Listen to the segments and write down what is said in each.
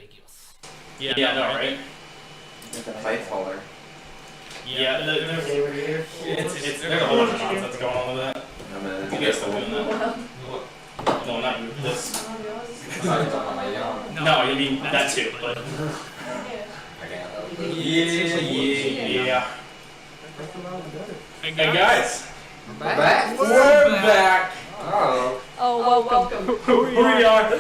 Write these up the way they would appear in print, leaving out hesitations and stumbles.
ambiguous. Yeah, no, right? Placeholder. Yeah, there's a whole bunch of nonsense going on with that. You guys still doing that? No, not you. This. No, you mean that too. But yeah. Hey guys. We're back. We're back. Oh. Oh, welcome. Who we are?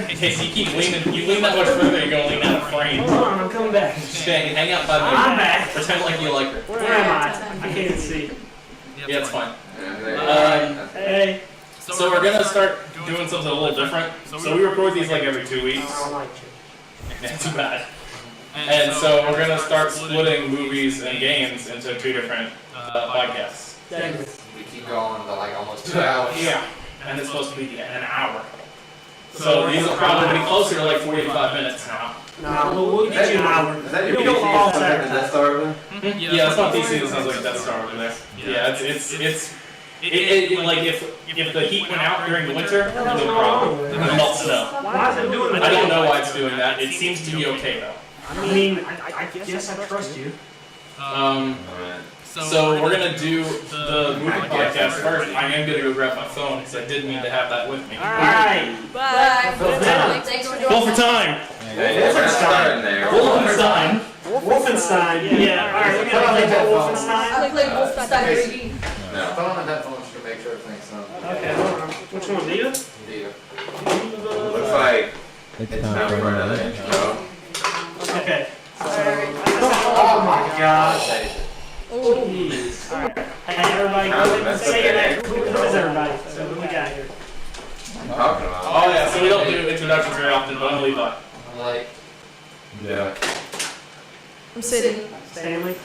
Casey, you keep leaning. You lean that much further, you're gonna lean out of frame. Hold on, I'm coming back. Stay, hang out 5 minutes. I'm back. Pretend like you like her. Where am I? I can't see. Yeah, it's fine. Hey. So we're gonna start doing something a little different. So we record these like every 2 weeks. I don't like you. Not too bad. And so we're gonna start splitting movies and games into 2 different podcasts. We keep going to like almost 2 hours. Yeah, and it's supposed to be an hour. So these will probably be closer to like 45 minutes now. No, we'll get you an hour. Is that your You'll go all Saturday. Death Star over there? Yeah, that's not DC. That sounds like Death Star over there. Yeah, it's like if the heat went out during the winter, no problem. It melts snow. Why is it doing that? I don't know why it's doing that. It seems to be okay though. I mean, I guess I trust you. So we're gonna do the movie podcast first. I am gonna go grab my phone because I did mean to have that with me. Alright. Bye. Thanks for Full for time. Wolfenstein. Wolfenstein. Yeah. Alright, we're gonna play Wolfenstein. I played Wolfenstein 3D. No. Put on the headphones to make sure everything's done. Okay, hold on. Which one, Vita? Vita. Looks like it's time for another intro. Okay. Oh my gosh. Oh. Alright. Hey, everybody, go ahead and say your name. Who is everybody? So, who we got here? Talking about. Oh yeah, so we don't do introductions very often, but I'm Levi. I'm like. Yeah. I'm sitting. Stanley?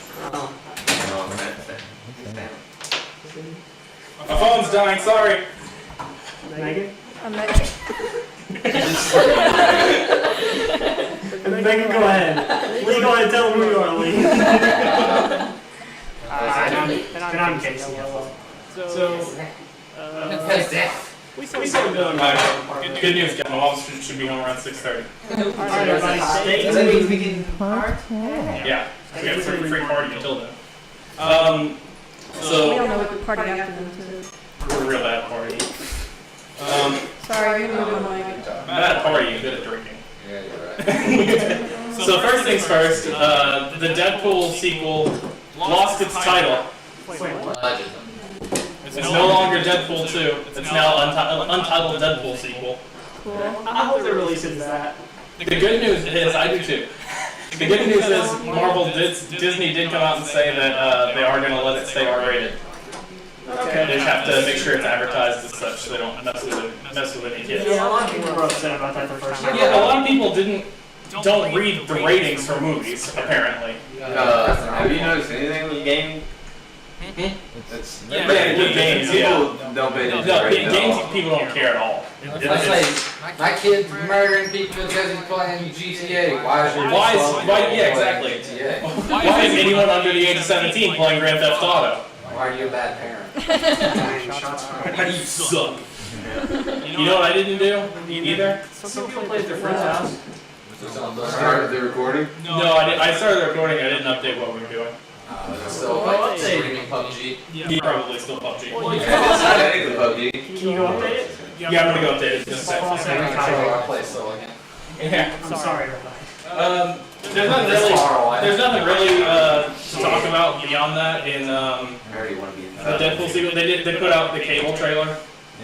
My phone's dying, sorry. Megan? I'm Megan. Megan, go ahead. Lee, go ahead and tell them who you are, Lee. And I'm Casey. We still doing Good news, guys. My mom should be home around 6:30. Alright, everybody, stay tuned. Yeah, we have a free party until then. We So don't know what the party after them too. we're a real bad party. Sorry, you're doing my mic. Bad party, you're good at drinking. Yeah, you're right. So first things first, the Deadpool sequel lost its title. Legend. It's no longer Deadpool 2. It's now untitled Deadpool sequel. Cool. I hope they release it as that. The good news is, I do too. The good news is, Disney did come out and say that they are going to let it stay R-rated. Okay. They just have to make sure it's advertised as such, so they don't mess with any kids. Yeah, a lot of people were upset about that the first time. Yeah, a lot of people don't read the ratings for movies, apparently. Have you noticed anything with game? It's With games, yeah. People don't pay attention No, to ratings at games all. people don't care at all. I say, my kid's murdering people because he's playing GTA. Yeah, exactly. GTA? Why is anyone under the age of 17 playing Grand Theft Auto? Why are you a bad parent? How do you suck? You know what I didn't do either? Some people play at their friend's house. Started the recording? No, I started the recording. I didn't update what we were doing. Still like streaming PUBG. He probably still PUBG. PUBG. Can you go update it? Yeah, I'm gonna go update it in just a second. I play still again. Yeah. I'm sorry, everybody. There's nothing really to talk about beyond that in I already want to be in the Deadpool sequel. They put out the Cable trailer.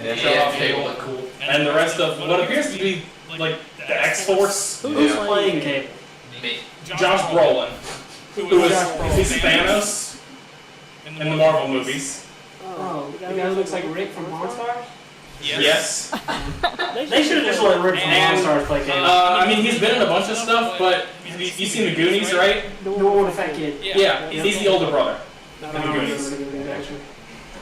Yeah, Cable looked cool. And the rest of what appears to be like the X-Force. Who's playing Cable? Me. Josh Brolin, who is Thanos in the Marvel movies. Oh, the guy who looks like Rick from Monstars? Yes. They should have just let Rick from Monstars play Cable. I mean, he's been in a bunch of stuff, but you seen the Goonies, right? The one with the fat kid. Yeah, he's the older brother. I The Goonies.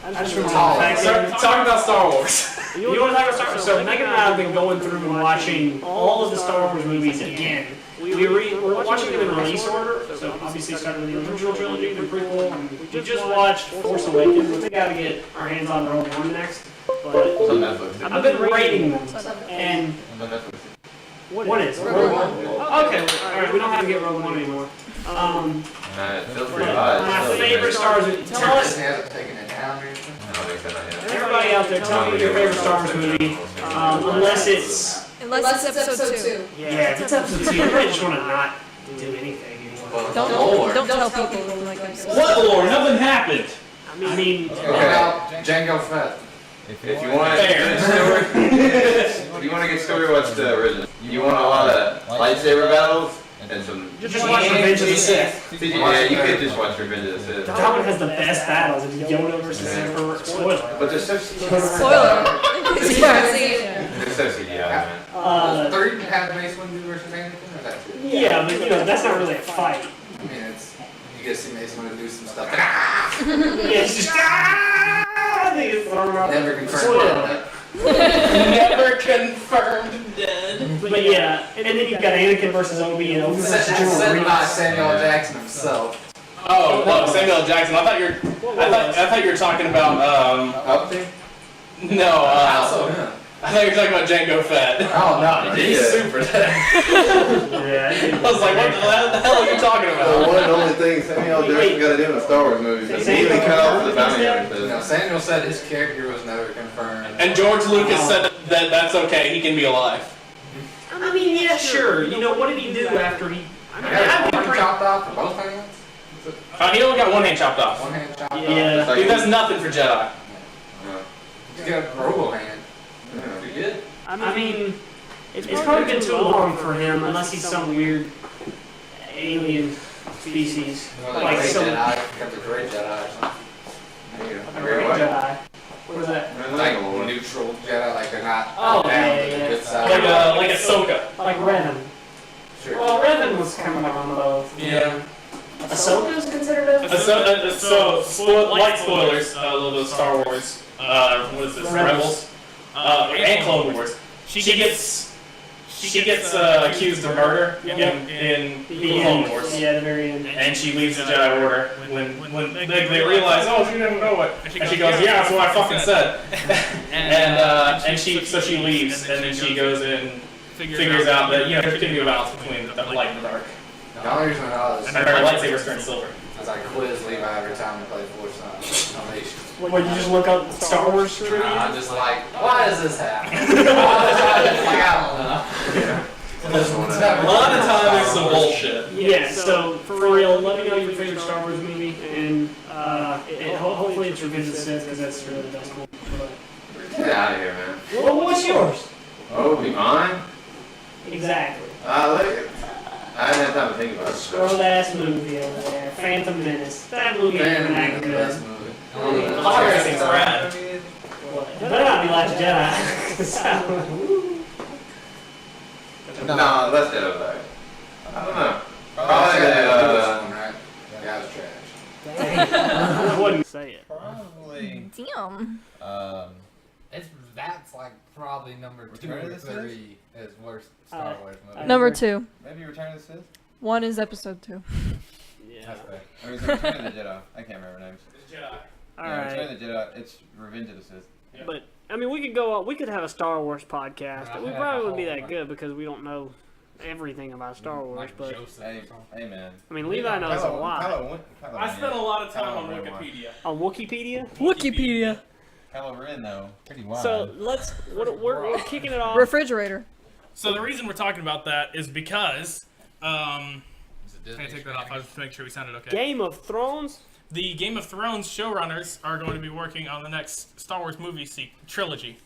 I just remember the fact that Talk about Star Wars. you want to talk about Star Wars? So Megan and I have been going through and watching all of the Star Wars movies again. We're watching them in release order, so obviously started with the original trilogy, the prequel, and we just watched Force Awakens. We got to get our hands on Rogue One next. but It's on Netflix. I've been rating them, and It's on Netflix. what is? Rogue One? Okay, alright, we don't have to get Rogue One anymore. It feels pretty hot. My favorite Star Wars movie. Tell us, hasn't taken it down or anything? I don't think so, not yet. everybody out there, tell me your favorite Star Wars movie. Unless it's Unless it's episode 2. yeah, if it's episode 2, I just want to not do anything anymore. Don't tell people like episode. What lore? Nothing happened. I mean, What about Jango Fett? If you want a good story, if you want a good story, watch the original. You want a lot of lightsaber battles and some. just watch Revenge of the Sith. Yeah, you could just watch Revenge of the Sith. That one has the best battles. It's Yoda versus Emperor. Spoiler. But they're so Spoiler. They're so CGI, man. 3 have Mace Windu versus Anakin, or that 2? Yeah, but that's not really a fight. I mean, it's you get to see Mace Windu do some stuff. Yeah, it's just I think it's Never confirmed Spoiler. that. Never confirmed dead. But yeah, and then you've got Anakin versus Obi and Obi versus General Said by Grievous. Samuel Jackson himself. Oh, look, Samuel L. Jackson. I thought you were talking about Up there? no. Also, I thought you were talking about Jango Fett. oh no, He's super dead. Yeah. I was like, what the hell are you talking The about? one and only thing Samuel Jackson got to do in a Star Wars movie is he even cut off the bounty hunter. no, Samuel said his character was never confirmed. And George Lucas said that that's okay. He can be alive. I mean, yeah, sure. You know, what did he do after he? I mean, Had I'd one be pretty. chopped off for both hands? He only got one hand chopped off. One hand chopped Yeah. off? He does nothing for Jedi. He's got a robo hand. You did? I mean, it's probably been too long for him, unless he's some weird alien species. Like Like great some Jedi becomes a great Jedi or something. a great Jedi. What is that? Like neutral Jedi, like they're not Oh, down yeah, to the yeah. good side. Like Ahsoka. Like Revan. Sure. Well, Revan was kind of like on both. Yeah. Ahsoka is considered a. Light spoilers. A little bit of Star Wars. What is this? Rebels. And Clone Wars. She gets accused of murder in Clone Wars. Yeah, the very end. And she leaves the Jedi Order when they realize, oh, she didn't know it. And she goes, yeah, that's what I fucking said. and she leaves, and then she goes and figures out that there can be a balance between the light and the dark. The only reason I know And is her lightsabers turn silver. I quiz Levi every time we play Force Unleashed. What, you just look up Star Wars trivia? I'm just like, why does this happen? I don't know. A lot of times it's some bullshit. Yeah, so for real, let me know your favorite Star Wars movie, and hopefully it's Revenge of the Sith, because that's really the best one. Get out of here, man. Well, what's yours? Oh, be mine? Exactly. I didn't have time to think about it. Scroll ass movie over there, Phantom Menace. That movie ain't Phantom that is the good. best movie. A lot of everything's rad. It better not be Last Jedi. No, Last Jedi was alright. I don't know. Probably Probably, the one, right? That was trash. I wouldn't say it. Probably. Damn. That's like probably number 2 Return or of the Sith? 3 is worst Star Wars movie. Number 2. Maybe Return of the Sith? 1 is episode 2. Yeah. That's fair. Or is it Return of the Jedi? I can't remember names. Yeah, Alright. Return of the Jedi. It's Revenge of the Sith. But, I mean, we could have a Star Wars podcast. We probably wouldn't be that good because we don't know everything about Star Wars, Like but, Joseph Hey, or something. hey man. I mean, Levi knows a lot. I spent a lot of time on Kylo Ren Wikipedia. On Wikipedia? Wikipedia. Kylo Ren though, pretty wild. So, we're kicking it off. Refrigerator. So the reason we're talking about that is because, Is it can I Disney take that off? I just to make sure we sounded okay. Game of Thrones? The Game of Thrones showrunners are going to be working on the next Star Wars movie trilogy.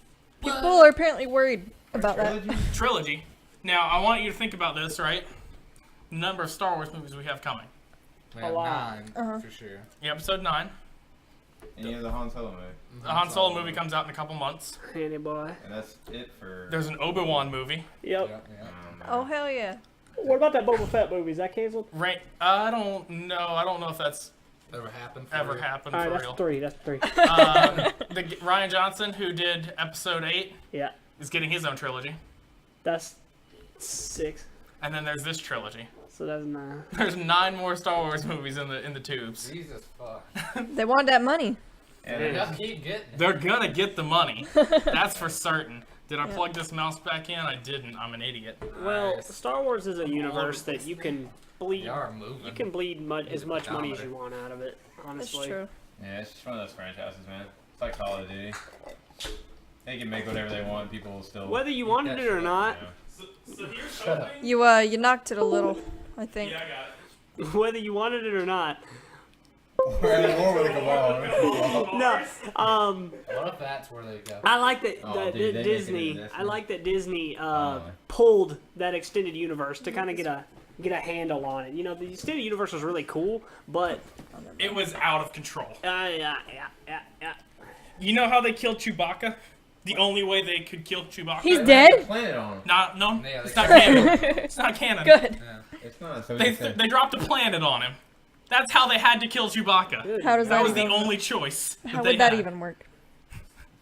People are apparently worried about that. Trilogy. Now, I want you to think about this, right? The number of Star Wars movies we have coming. We have A lot. 9 for sure. Yeah, episode 9. And you have the Han Solo movie, The Han Solo movie comes out in a couple months. Handy boy. and that's it for. There's an Obi-Wan movie. Yep. Yeah. Oh, hell yeah. What about that Boba Fett movie? Is that canceled? Right? I don't know. I don't know if that's Ever happened? For ever real? happened Alright, for that's real. 3. That's 3. Ryan Johnson, who did episode 8, Yeah. is getting his own trilogy. That's 6. And then there's this trilogy. So that's 9. There's 9 more Star Wars movies in the tubes. Jesus fuck. They wanted that money. And Y'all keep getting it. They're gonna get the money. That's for certain. Did I Yeah. plug this mouse back in? I didn't. I'm an idiot. Well, Nice. Star Wars is a universe that you can bleed. They are moving. You can bleed as much money as you want out of it. That's Honestly. true. yeah, it's just one of those franchises, man. It's like Call of Duty. They can make whatever they want. People will still. Whether you wanted it or not, So here's Shut up. something. You got it a little, I think. Yeah, I got it. whether you wanted it or not. We're at war with a cabal. No, What if that's where they go? I like that, Oh, that dude, they make it Disney. into this I one. like that Disney Oh. pulled that extended universe to kind of get a handle on it. You know, the extended universe was really cool, but It was out of control. yeah. You know how they killed Chewbacca? The only way they could kill Chewbacca? He's dead? Planet on 'em. No, Yeah, it's they not killed canon. It's not canon. Good. Yeah. It's not. So They, it's a- they dropped a planet on him. That's how they had to kill Chewbacca. How does That that was the even only choice. How they would that had. even work?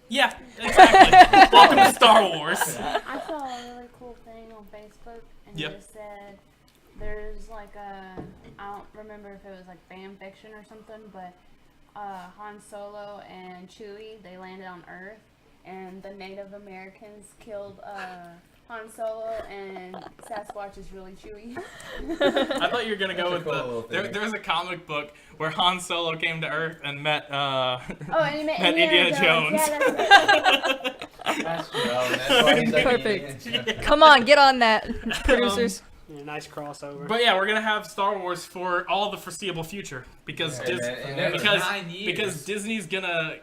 Yeah, exactly. Welcome to Star Wars. I saw a really cool thing on Facebook, and Yep. it said there's like I don't remember if it was like fan fiction or something, but Han Solo and Chewie, they landed on Earth, and the Native Americans killed Han Solo, and Sasquatch is really Chewie. I thought you were gonna go That's a with cool little the. thing. There's a comic book where Han Solo came to Earth and met Oh, and he met Met Indiana Jones. Yeah, that's it. That's true. Oh, and that's why he's like Perfect. Come on, get on that, producers. Yeah, nice crossover. But yeah, we're gonna have Star Wars for all the foreseeable future because Yeah, and then- because 9 years. because Disney's gonna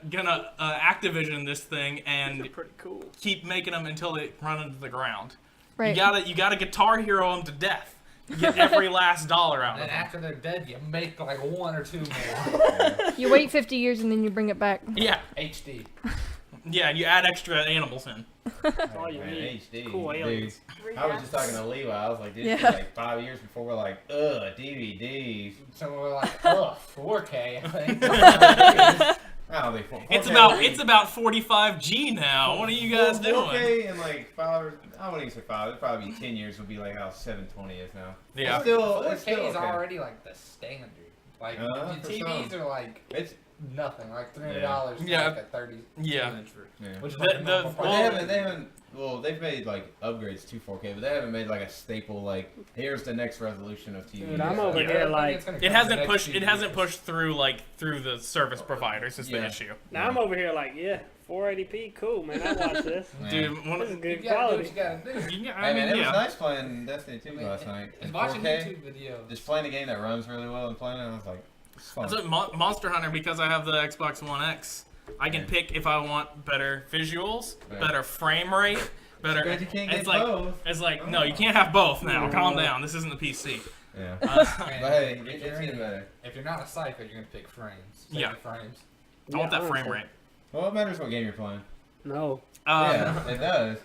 Activision this thing They're and pretty cool. keep making them until they run into the ground. Right. You gotta Guitar Hero them to death. You get every last dollar out And of then them. after they're dead, you make like 1 or 2 more. You wait 50 years and then you bring it back. Yeah, HD. yeah, and you add extra animals in. That's all you Man, need. HD. Cool dude. aliens. I was just talking to Levi. I was like, dude, it's Yeah. like 5 years before we're like, ugh, DVDs. So we're like, ugh, 4K, I think. I don't think 4K. It's about 45G now. What are you guys doing? 4K in like 5, I wouldn't even say 5. It'd probably be 10 years would be like how 720 is now. Yeah. It's still, 4K it's still is okay. already like the standard. Like, For your TVs some. are like It's nothing, like $300 for Yeah. like a 30 Yeah. inch for, yeah. which is The- like the- normal But price. they haven't. Well, they've made like upgrades to 4K, but they haven't made like a staple like here's the next resolution of TV. Dude, I'm over Yeah. here I think like. it's gonna It come hasn't the next pushed. few It hasn't years. pushed through the service providers. Is the Yeah. issue, Now I'm over here like, yeah, 480p, cool, man. I watch this. Yeah. dude. One, This is You good gotta do quality. what you gotta do. I Hey man, mean, it was yeah. nice playing Destiny 2 I mean, last night. And In watching 4K, YouTube videos. just playing a game that runs really well and playing it, I was like, it's fun. That's what Monster Hunter, because I have the Xbox One X. I can Yeah. pick if I want better visuals, Yeah. better frame rate, better. But you can't get it's like both. it's like no, you can't have both now. Calm down. This isn't the PC. Yeah. Uh, But hey, If it's you're getting in- better. If you're not a psycho, you're gonna pick frames. Yeah. Frames. I want that Yeah, frame honestly. rate. Well, it matters what game you're playing. No, Yeah, it does.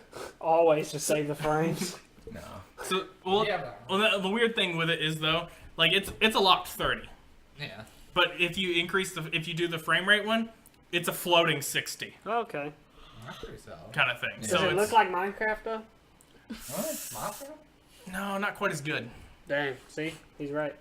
always to save the frames. No. So well, Yeah, but- well, the weird thing with it is though, like it's a locked 30. Yeah. But if you if you do the frame rate one, it's a floating 60 Okay. That's pretty solid. kind of thing. Yeah. So Does it it's look like Minecraft though? What? Minecraft? no, not quite as good. Damn. See, he's right.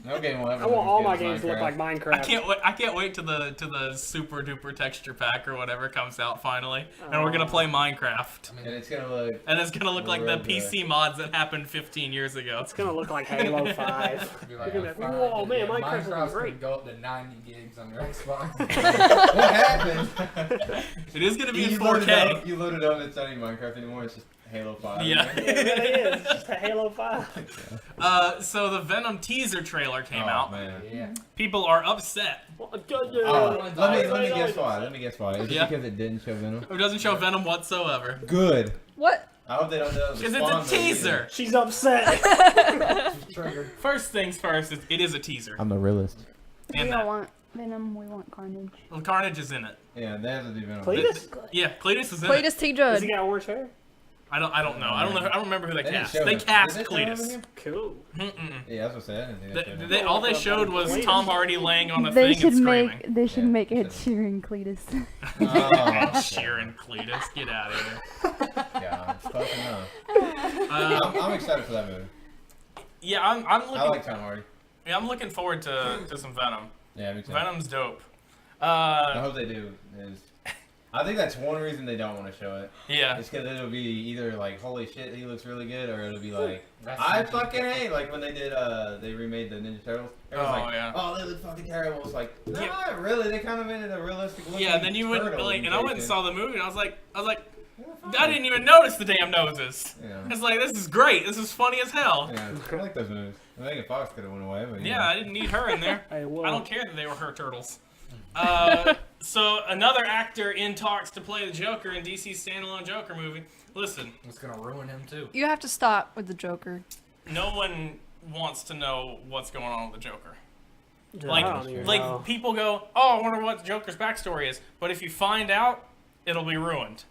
No game will ever. I want all my look as games to look Minecraft. like Minecraft. I can't wait to the super duper texture pack or whatever comes out finally, and we're gonna play Minecraft, I mean, And it's gonna look. and it's gonna look like the Real good. PC mods that happened 15 years ago. It's gonna look like Halo 5. it'd be like, You're gonna be like, fine, whoa, man, yeah, Minecraft's looking Minecraft's great. gonna go up to 90 gigs on your Xbox. What happened? It is gonna be in You loaded 4K. up, you loaded up, and it's not even Minecraft anymore. It's just Halo 5. Yeah. Yeah, it really is. It's just a Halo 5. So the Venom teaser trailer came Oh, out. man. Yeah. People are upset. Oh, let me guess why. Let me guess why. Is Yeah. it because it didn't show Venom? It doesn't show Venom whatsoever. Good. What? I hope they don't do that with Because the it's Spawn a movie teaser. She's upset. Triggered. First things first, it is a teaser. I'm the realist. We And don't that. want Venom, we want Carnage. Well, Carnage is in it. Yeah, they have to do Venom. Cletus? Yeah, Cletus is in it. Cletus T. Does he Judd. got orange hair? I don't know. I don't remember who they They didn't cast. show They him. cast Did they show him Cletus. again? Cool. Mm-mm. Yeah, that's what I said. I didn't think they showed him. All they showed was Cletus. Tom Hardy laying on a They thing should and screaming. they should Yeah. make Ed Sheeran Cletus. Oh, Sheeran Cletus, get out of here. yeah, it's close enough. I'm excited for that movie. Yeah, I'm looking. I like Tom Hardy. Yeah, I'm looking forward to some Venom. Yeah, me too. Venom's dope. I hope they do. I think that's one reason they don't want to show it. Yeah. It's because it'll be either like, holy shit, he looks really good, or it'll be like, That's I something fucking hate. Like when they did, they remade the Ninja Turtles. Everyone's like, yeah. oh, they look fucking terrible. It's like, not really. They kind of made it a realistic look. Yeah, and then you went like, and I went and saw the movie, and I was like, I didn't even notice the damn noses. Yeah. It's like, this is great. This is funny as hell. Yeah, I like those movies. Megan Fox could have went away, but Yeah, I didn't need her in there. Hey, whoa. I don't care that they were her turtles. So another actor in talks to play the Joker in DC's standalone Joker movie. Listen, It's gonna ruin him too. You have to stop with the Joker. no one wants to know what's going on with the Joker. I don't even know. Like people go, oh, I wonder what the Joker's backstory is. But if you find out, it'll be ruined.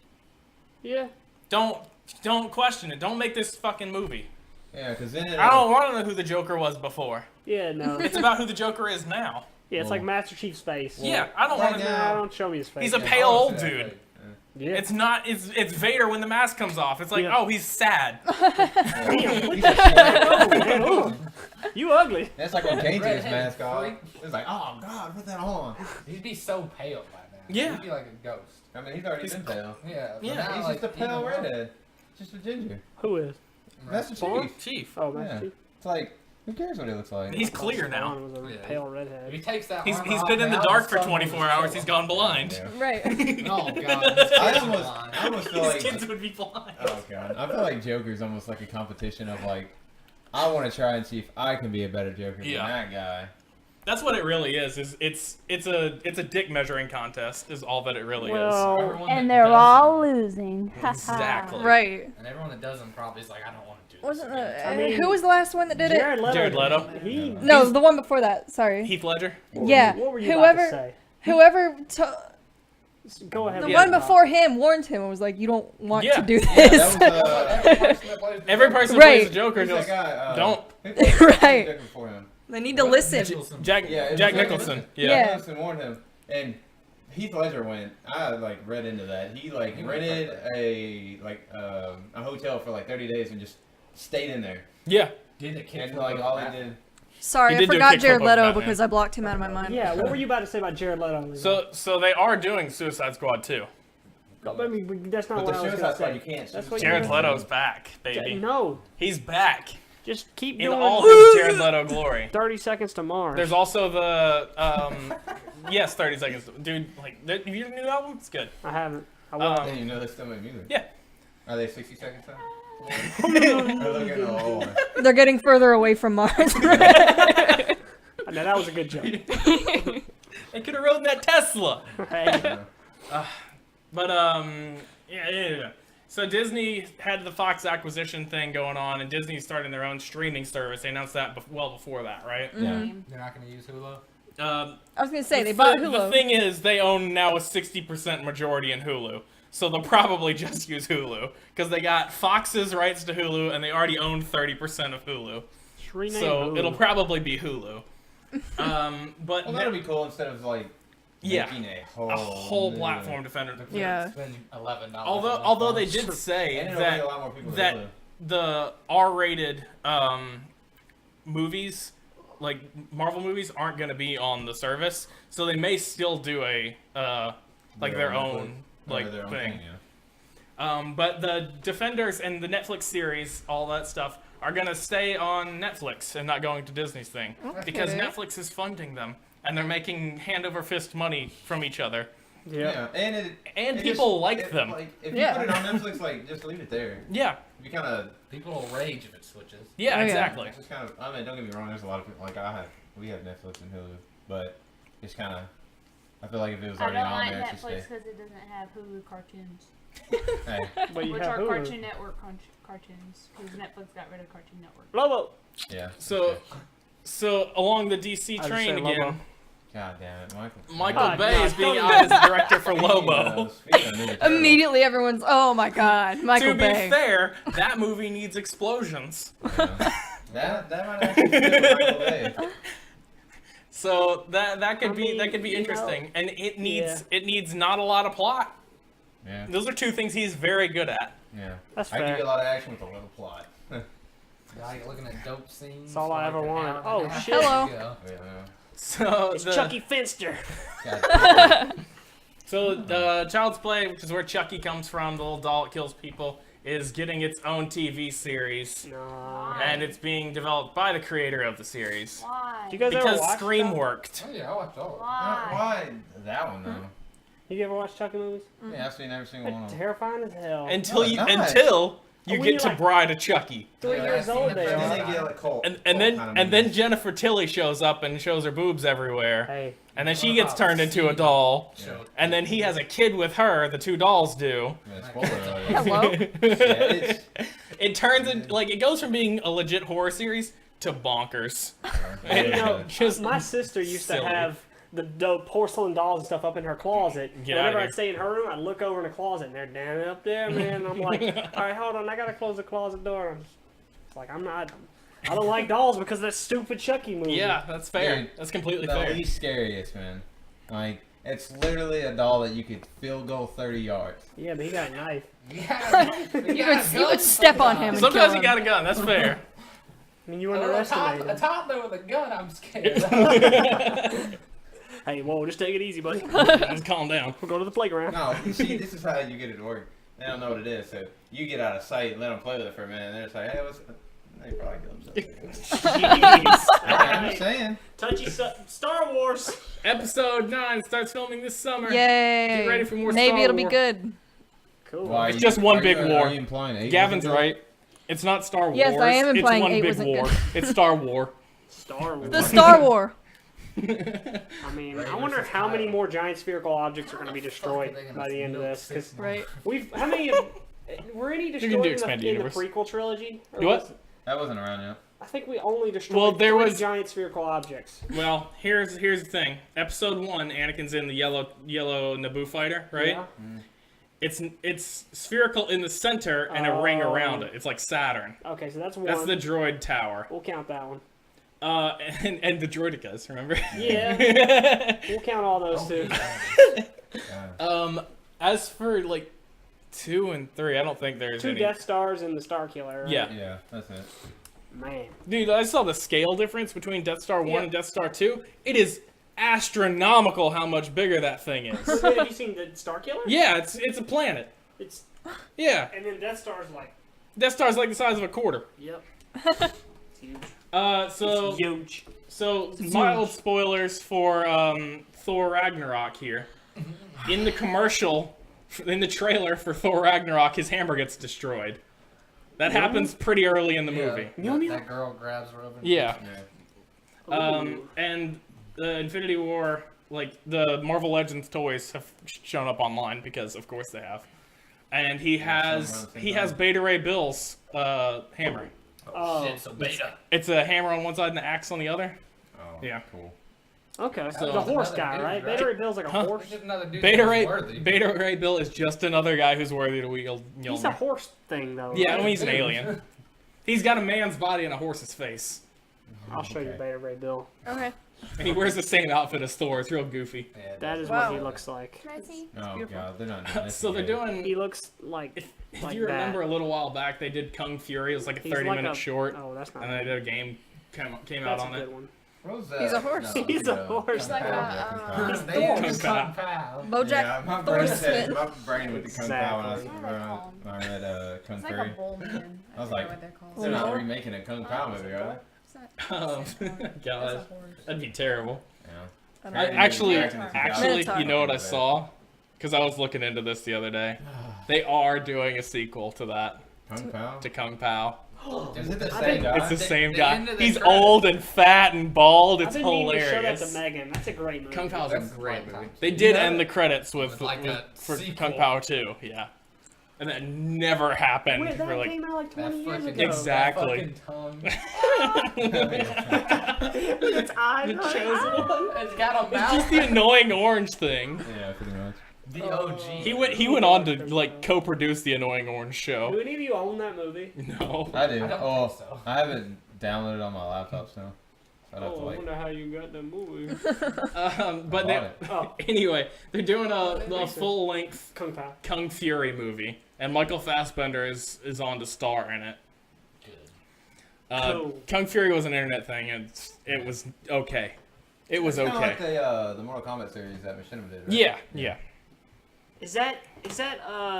Yeah. Don't question it. Don't make this fucking movie. Yeah, because then I don't want to know who the Joker was before. Yeah, no. It's about who the Joker is now. Yeah, it's like Master Chief's face. Yeah, I don't right want to. now- Don't show me his face. He's a Yeah. pale old dude. Yeah. It's not. It's Vader when the mask comes off. It's like, Yeah. oh, he's sad. He's a Oh, you ugly. That's like when Kane took his Redheaded mask off. freak. It's like, oh god, put that on. He'd be so pale by now. Yeah. He'd be like a ghost. I mean, he's already been pale. Yeah. but Yeah, now, He's like, just a pale even more- redhead. Just a ginger. Who is? That's the Spawn? chief. Chief. Oh, Master Yeah. Chief. It's like, who cares what he looks like? He's clear now. Spawn was a Yeah. pale If redhead. he takes that He's armor been off in the now, dark for sun 24 will hours. kill He's him. gone blind. Yeah. Right. Oh god. I almost feel His like. kids would be blind. Oh god, I feel like Joker's almost like a competition of like, I want to try and see if I can be a better Joker Yeah. than that guy. That's what it really is. It's a dick measuring contest. Is all that it really Well, Everyone And that they're does all losing. Exactly. Right. And everyone that doesn't probably is like, I don't want to do this. Wasn't again. I mean, who was the last one that did it? Jared Leto. Jared Leto. He. No, the one before that. Sorry. is. Heath Ledger. Yeah. What were you about to Whoever, say? whoever, Go ahead. the with one your before him warned him and was like, "You don't want Yeah. to do Yeah, this." that was Every person who Right. plays the Joker who's that just guy? don't. Who played the Right. Joker before him? They need to listen. Nicholson. Jack Yeah, it was Jack Jack Nicholson. Yeah. Yeah. Nicholson warned him, and Heath Ledger went. I like read into that. He like He went rented for a hotel for like 30 days and just stayed in there. Yeah. Did the kid And like all he did. Sorry, He I did do a forgot kickflip Jared over Leto Batman. because I blocked him out of my mind. Yeah, what were you about to say about Jared Leto? So they are doing Suicide Squad too. I mean, that's not But what the I was Suicide going to Squad, say. you can't. That's what Jared you Leto's back, Yeah, baby. no, He's back just keep in doing all his Jared Leto glory. 30 Seconds to Mars. There's also the yes, 30 seconds, dude. Like, you hear the new album? It's good. I haven't. I will. I didn't even know they still make music. Yeah. Are they 60 seconds now? Or they're getting old. They're getting further away from Mars. No, that was a good joke. They could have rode that Tesla. Hey. But yeah. So Disney had the Fox acquisition thing going on, and Disney's starting their own streaming service. They announced that well before that, right? Yeah. They're not going to use Hulu? I was gonna say they the, bought The Hulu. thing is, they own now a 60% majority in Hulu. So they'll probably just use Hulu. Because they got Fox's rights to Hulu, and they already own 30% of Hulu. Just rename So Hulu. it'll probably be Hulu. But Well, that'll be cool instead of like yeah, making a whole new- platform defender. Yeah. Spend $11. Although they did say And it'll bring that a lot more people to that Hulu. the R-rated movies, like Marvel movies, aren't going to be on the service, so they may still do a their own like their own thing. yeah. But the Defenders and the Netflix series, all that stuff, are going to stay on Netflix and not going to Disney's thing because Okay. Netflix is funding them and they're making hand over fist money from each other. Yeah. And And it people just, like it- them. Like, if Yeah. you put it on Netflix, like just leave it there. Yeah, You kind of. People will rage if it switches. yeah, Oh, yeah. exactly. It's just kind of. I mean, don't get me wrong. There's a lot of people. Like we have Netflix and Hulu, but it's kind of. I feel like if it was I already don't on like there, it should Netflix stay. because it doesn't have Hulu cartoons, Hey, But you which have are Hulu. Cartoon Network cartoons, because Netflix got rid of Cartoon Network. Lobo. yeah. So, okay. so along the DC I just train said Lobo. again, God damn it, Michael. Michael Oh, Bay God, is being don't out as director for Lobo. Speaking of Ninja Turtles, Immediately, everyone's, "Oh my God, Michael To be Bay." fair, that movie needs explosions. That might actually fit with Michael Bay. So that could I be mean, that could be you know, interesting, and it needs not a lot of plot. Yeah. Those are two things he's very good at. Yeah. That's I can fair. get a lot of action with a little plot. Like looking at dope scenes. That's all I for ever like an wanted. hour and a Oh, half. shit. Hello. Yeah. Yeah. So It's Chucky Finster. So Child's Play, which is where Chucky comes from, the little doll that kills people, is getting its own TV series, and it's being developed by the creator of the series. Why? Do you guys ever Because watch Scream that? worked. Oh yeah, I watched all of it. Why? Why that one though? You ever watch Chucky movies? Yeah, I've seen every single one of them. Terrifying as hell. Until No, you it's not. until you When get you're to like- Bride of Chucky. 3 years old they And then are. they get like cult. And then Jennifer Tilly shows up and shows her boobs everywhere. Hey, And then she gets turned into a doll. And then he has a kid with her, the two dolls do. Yeah, spoiler alert. Hello. it's, It turns in, like, it goes from being a legit horror series to bonkers. you know, Just my sister used silly. to have the porcelain dolls and stuff up in her closet. Get Whenever outta I'd here. stay in her room, I'd look over in the closet, and they're down up there, man. And I'm like, all right, hold on, I gotta close the closet door. It's like, I don't like dolls because of that stupid Chucky movie. yeah, that's fair. Dude, That's completely the fair. least scariest, man. Like, it's literally a doll that you could field goal 30 yards. Yeah, but he got a knife. You would step on him. and Sometimes kill you him. got a gun. That's fair. I mean, you A underestimated him. toddler with a gun, I'm scared. Hey, whoa, just take it easy, buddy. Just calm down. We'll go to the playground. No, see, this is how you get it to work. They don't know what it is, so you get out of sight and let them play with it for a minute, and they're just like, hey, what's... They probably kill themselves. I'm just saying. Touchy Star Wars. Episode 9 starts filming this summer. Yay. Get ready for more Maybe Star it'll be Wars. good. Cool. Why, It's just one big war. Are you implying 8 Gavin's wasn't good? right. It's not Star Wars. Yes, I am implying it's one 8 big wasn't war. good. It's Star War. Star Wars. The Star War. I mean, I wonder how many more giant spherical objects are going to be destroyed by the end of this. Because Right. how many? Were any can destroyed do in expanded the universe. prequel trilogy? Or Do what? was- That wasn't around yet. I think we only destroyed Well, there 3 was- giant spherical objects. Well, here's the thing. Episode 1, Anakin's in the yellow Naboo fighter, right? Yeah. It's spherical in the center and a ring around it. It's like Saturn. Okay, so that's one. That's the droid tower. We'll count that one. And the droidicas, remember? Yeah. We'll count all those too. As for like 2 and 3, I don't think there's 2 any. Death Stars and the Star Killer. Right? Yeah. Yeah, that's it. Man. Dude, I saw the scale difference between Death Star 1 Yeah. and Death Star 2. It is astronomical how much bigger that thing is. Have you seen the Star Killer? Yeah, it's a planet. It's Yeah. and then Death Star's like. Death Star's like the size of a quarter. Yep. It's huge. So It's huge. So, mild spoilers for Thor Ragnarok here. In the commercial, in the trailer for Thor Ragnarok, his hammer gets destroyed. That happens pretty early in the movie. That girl grabs Robin. Yeah. Ooh. And the Infinity War, like, the Marvel Legends toys have shown up online, because of course they have. And he has Beta Ray Bill's hammer. Oh. Shit, so Beta. It's a hammer on one side and an axe on the other. Oh, Yeah. cool. Okay, So- the horse Another guy, dude, right? right? Beta Ray Bill's like a Huh? horse. Just another dude Beta that's Ray, worthy. Beta Ray Bill is just another guy who's worthy to wield He's a Mjolnir. horse thing, though. Yeah, I right? mean, he's an alien. He's got a man's body and a horse's face. I'll show you Okay. Beta Ray Bill. Okay. And he wears the same outfit as Thor. It's real goofy. Yeah, That is Wow. what he looks like. Can I see? Oh, beautiful. God, they're not doing this So they're again. He doing... looks like If like you remember that. a little while back, they did Kung Fury. It was like a He's 30-minute like a- short. Oh, that's not. And they did a game came out That's on a it. good one. What was that? He's a horse. No, He's a horse. It's like Kung a, They Kung use Pao. Kung Pao. Bojack Yeah, my brain said, Horseman. my brain with the Kung Pao when I was Exactly. when I read Kung it's like a Fury. bull man. I was forget like, what they're called. They're not Bull? remaking a Kung Pao movie, are It's not- Oh, it's a gosh. horse. That'd be terrible. they? Yeah. I don't I, know. actually, Minotaur. you know what I saw? Because I was looking into this the other day. They are doing a sequel to that, Kung Pao? to Kung Pao. Is it the I've same been- guy? It's the They- same they guy. ended the He's credits. old and fat and bald. It's I've been meaning to show that to hilarious. Megan. That's a great movie. Kung Pao's a That's great like movie. that. They did Yeah. end the credits with like a for sequel. Kung Pao 2, yeah. And that never happened Wait, that for like came out like That 20 years fucking, ago. Exactly. that fucking tongue. Its eyes. The are- chosen one. It's got a It's just the mouth. annoying orange thing. Yeah, pretty much. The OG. He went on to like co-produce the annoying orange Do show. any of you own that movie? No. I do. I don't Oh, think so. I have it downloaded on my laptop still. I'd have to Oh, I like. wonder how you got the movie. But I they, bought it. Oh, anyway, they're doing a full-length Kung Pao. Kung Fury movie, and Michael Fassbender is on to star in it. Cool. Kung Fury was an internet thing, and it was okay. It was It's kinda okay. like the Mortal Kombat series that Machinima did, right? Yeah. Is that That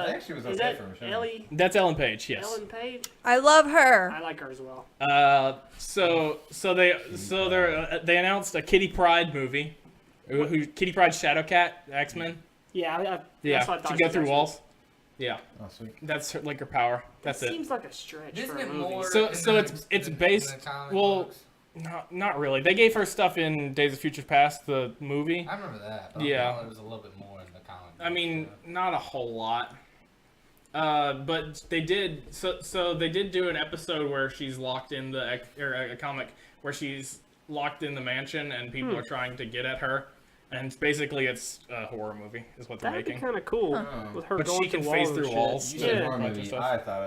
actually was is okay that for Machinima. Ellie That's Ellen Page. Yes. Ellen Page? I love her. I like her as well. They announced a Kitty Pryde movie. Kitty Pryde Shadowcat X-Men. Yeah, Yeah, that's what I thought to she go was through actually- walls. Yeah, Oh, sweet. that's her, like her power. That's That it. seems like a stretch Isn't for a it movie. more? So- in so the- it's in based- the comic well, books? Not really. They gave her stuff in Days of Future Past, the movie. I remember that. But Yeah. I thought it was a little bit more in the comic. I mean, books, not a whole lot. But they did. So they did do an episode where she's locked in a comic where she's locked in the mansion and people are trying to get at her. And basically, it's a horror movie, is what they're That'd be making. kind of cool Huh. with her But going she can through phase walls through and shit. walls. You said Yeah. horror bunch of movie. stuff. I thought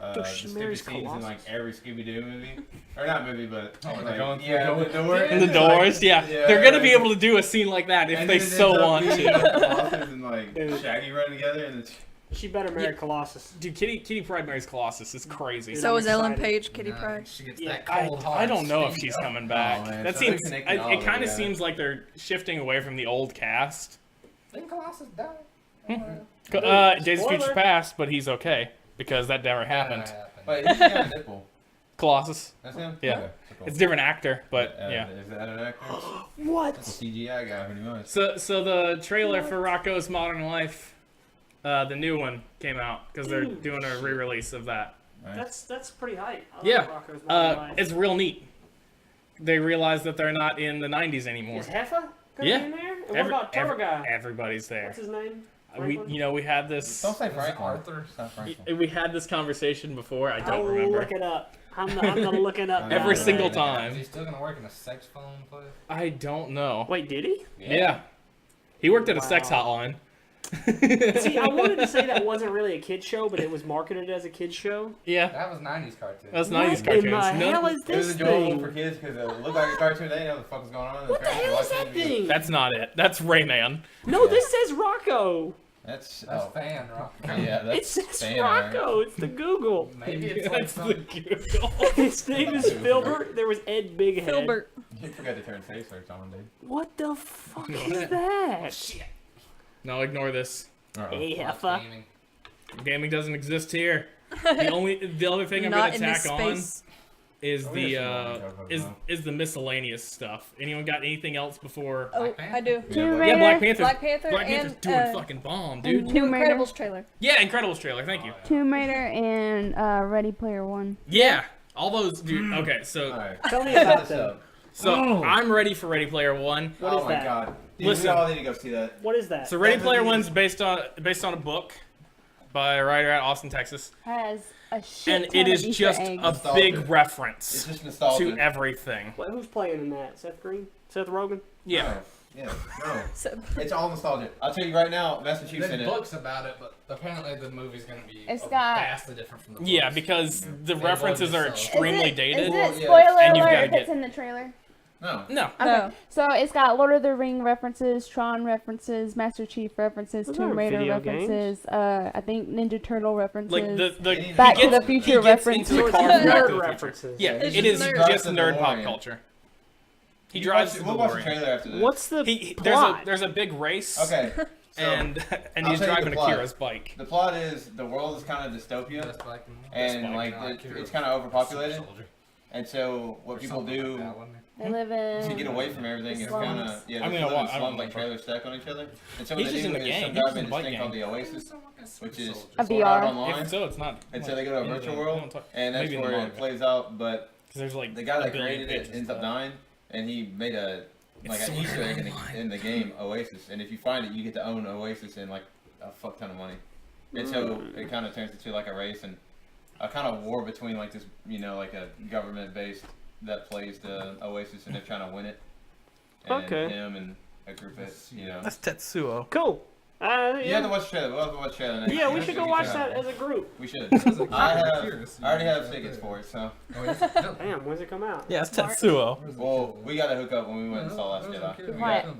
of Dude, the she stupid marries scenes in like Colossus. every Scooby-Doo movie, or not movie, but Oh, like, they're going through yeah, the the door. In the doors, yeah. They're gonna be able to do a scene like that if and they then it so ends up want being, to. like, Colossus and like Dude. Shaggy run together, and it's She better marry Yeah. Colossus. Dude, Kitty Pryde marries Colossus. It's crazy. Dude, So I'm is Ellen excited. Page Kitty Nah, Pryde? She gets Yeah, that cold heart. I don't know if speed she's up. coming back. Oh, man, That so they're seems. connecting all It of kind it, of yeah. seems like they're shifting away from the old cast. Didn't Colossus die? Days of Future Spoiler. Past, but he's okay because that never happened. wait, who's got a nipple? Colossus. That's him. Yeah. Okay, so cool. It's a different actor, but yeah. Is that an actor? That's a What? CGI guy, pretty much. So the trailer for Rocco's Modern Life, the new one came out because they're Ooh, doing a re-release of that. Nice. That's pretty hype. I Yeah. like Rocco's Modern Life. It's real neat. They realize that they're not in the 90s anymore. Is Heffa gonna Yeah. be in there? And what Every- about Turbo Guy? Everybody's there. What's his name? We Franklin? we had this Don't say Was it Franklin. Arthur? It's not Franklin. we had this conversation before. I I'll don't remember. look it up. I'm the look it up. Every guy. Every single Is time. he still gonna work in a sex phone place? I don't know. Wait, did he? Yeah. He worked at a sex Wow. hotline. See, I wanted to say that wasn't really a kid's show, but it was marketed as a kid's show. Yeah. That was 90s cartoon. That's What 90s in cartoons. the No- hell is It was this enjoyable thing? for kids because it looked like a cartoon. They didn't know what the fuck was going on. What the hell is that thing? That's not it. That's Rayman. No, this says Rocco. That's That's fan, Rock. yeah. That's It says fan art. Rocco. It's the Google. Maybe it's like That's the some... Google. His name is Filbert. There was Ed Bighead. Filbert. You forgot to turn safe search on, dude. What the fuck is that? No, ignore this. Hey, Rock Heffa. gaming. Gaming doesn't exist here. The other thing I'm Not gonna in tack this on space. is Oh, the yes, no, no, no. is the miscellaneous stuff. Anyone got anything else before? Oh, Black Panther? I do. Yeah, Yeah, Black Panther. Black Panther Black Panther's and, doing uh, fucking bomb, And dude. new Tomb Raider. Incredibles trailer. Yeah, Incredibles trailer. Thank you. Tomb Raider and Ready Player One. Yeah, all those, dude. Okay, so Alright. Tell me Set about this them. up. so I'm ready for Ready Player One. What Oh is my that? god. Dude, Listen. we all need to go see that. What is that? So Ready Player One's based on a book by a writer out of Austin, Texas, Has a shit and ton it of is Easter just eggs. a Nostalgia. big It's reference just nostalgia. to everything. Wait, who's playing in that? Seth Green? Seth Rogen? Yeah. No. Yeah. No. So, It's all nostalgia. I'll tell you right now, Master Chief's in There's it. books about it, but apparently the movie's gonna be It's got- vastly different from the books. Yeah, because the references are Is it- extremely Is dated. it Well, yeah. spoiler And you've alert gotta if it's get- in the trailer? No. No. Okay. No. So it's got Lord of the Ring references, Tron references, Master Chief references, Those Tomb aren't Raider video games. references, I think Ninja Turtle references. Like the Back he to gets- the Future he gets into the references. car It's from Back to nerd the Future. references. Yeah, It's it is just nerd. just nerd pop DeLorean. culture. He You drives watch- the We'll watch the DeLorean. trailer after this. What's the There's a plot? there's a big race. Okay. So And I'll he's tell you driving the plot. Akira's bike. the plot is the world is kind of dystopia, That's black and Spike. like it's kind of overpopulated. And so what people do They live in. to get away from everything is slums. kind of I they mean, live I in don't slums like know. trailers stacked on each other. And so He's what just they in do the is gang. some He's guy in made the this bike thing called gang. the Oasis, which is A it's allowed VR. online. If so, it's not. And so they go to a in the- virtual we world, don't talk- and that's maybe in the where it manga. plays out. But Because there's like the guy a that billion created it pages ends of up that. dying, and he made an It's Easter sorta egg online. in the game Oasis. And if you find it, you get to own Oasis and like a fuck ton of money. And so it kind of turns into like a race and a kind of war between like this, like a government based that plays the Oasis, and they're trying to win it. And Okay. him and a group of Tetsuo. Cool. You have Yeah, to watch the trailer. We'll have to watch the trailer next yeah, we next should week. go watch that as a group. We should. I already have tickets for it, so. Damn, when's it come out? Yeah, it's Tetsuo. Well, we got to hook up when we went and saw Last Jedi. We What? got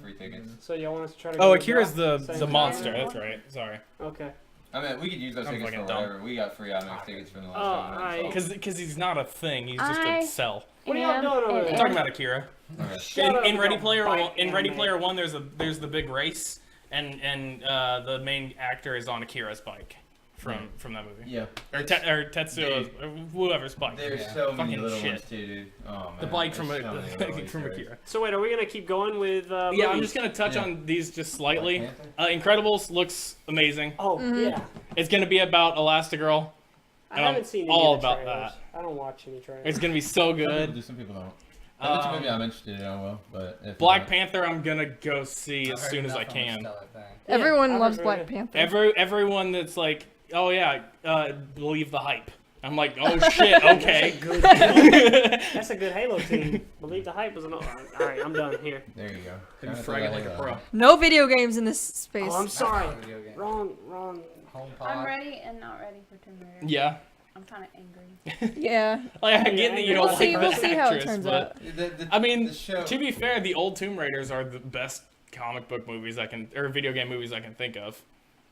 free tickets. So y'all want us to try to Oh, go Akira's back the same the time? monster. That's right. Sorry. Okay. I mean, we could use those I'm tickets for fucking dumb. whatever. We got free IMAX tickets from the last Oh, time. I- Because he's not a thing. He's just a cell. What are y'all doing over I'm there? talking about Akira. Shut up In with Ready your Player bike in Ready anime. Player One, there's the big race, and the main actor is on Akira's bike from that movie. Yeah. Or Tetsuo's, or whoever's bike. There's so many Fucking little shit. ones too, dude. Oh man. The bike from There's so many little Easter eggs. Akira. So wait, are we gonna keep going with? Yeah, I'm movies? just gonna touch Yeah. on these just slightly. Black Incredibles looks amazing. Oh yeah. It's gonna be about Elastigirl. I And I'm haven't seen any all of the about trailers. that. I don't watch any trailers. It's gonna be so Some people good. do, some people don't. If it's a movie I'm interested in, I will. But if Black not, Panther, I'm gonna go see as soon as I can. Everyone I've loves heard Black it. Panther. Everyone that's like, oh yeah, believe the hype. I'm like, oh shit, okay. That's a good Halo team. Believe the hype was an. All right, I'm done here. there you go. I'm Kinda fragging thought like a I pro. No video games in this space. Oh, I'm sorry. Video game. Wrong. I'm ready and not ready for Tomb Raider. Yeah, I'm kind of angry. Yeah. like I get that you We'll don't see. like We'll the see how it actress, turns but out. I mean, the show. to be fair, the old Tomb Raiders are the best comic book movies or video game movies I can think of.